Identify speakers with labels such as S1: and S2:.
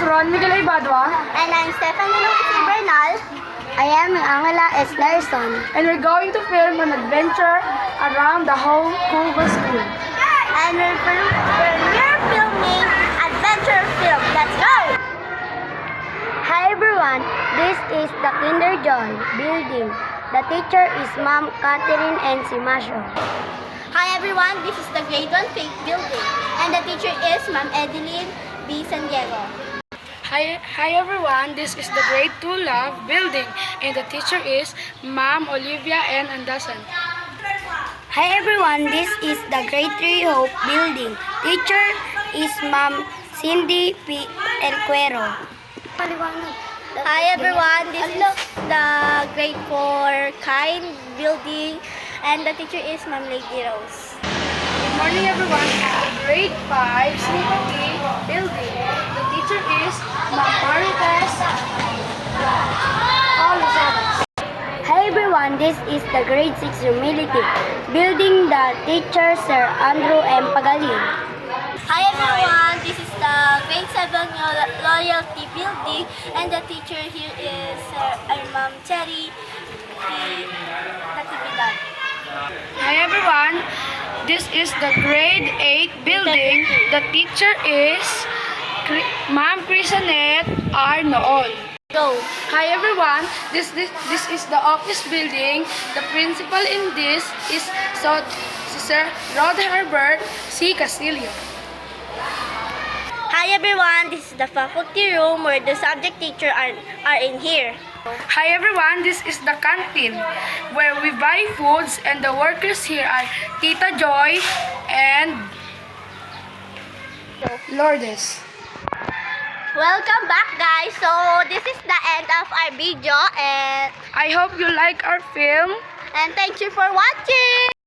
S1: Ron Miguel Ibadua.
S2: And I'm Stephanie Luis Bernal. I am Angela S. Larson.
S1: And we're going to film an adventure around the whole Cuba School.
S2: And we're filming adventure film. Let's go! Hi everyone, this is the Kinder Joy building. The teacher is Ma'am Catherine N. Simasio. Hi everyone, this is the Grade 1 Faith building. And the teacher is Ma'am Edeline B. San Diego.
S1: Hi everyone, this is the Grade 2 Love building and the teacher is Ma'am Olivia N. Andasan.
S2: Hi everyone, this is the Grade 3 Hope building. Teacher is Ma'am Cindy P. El Cuero. Hi everyone, this is the Grade 4 Kind building and the teacher is Ma'am Lady Rose.
S1: Good morning everyone, the Grade 5 Sneaky building. The teacher is Ma'am Marites Olizabeth.
S2: Hi everyone, this is the Grade 6 Humility building. The teacher Sir Andrew M. Pagaling. Hi everyone, this is the Grade 7 Loyalty building and the teacher here is Ma'am Cherry P. Natividad.
S1: Hi everyone, this is the Grade 8 building. The teacher is Ma'am Crisanet R. Nool.
S2: Go.
S1: Hi everyone, this is the office building. The principal in this is Sir Rod Herbert C. Castillo.
S2: Hi everyone, this is the faculty room where the subject teacher are in here.
S1: Hi everyone, this is the canteen where we buy foods and the workers here are Tita Joy and Lourdes.
S2: Welcome back guys. So this is the end of our video and
S1: I hope you like our film.
S2: thank you for watching.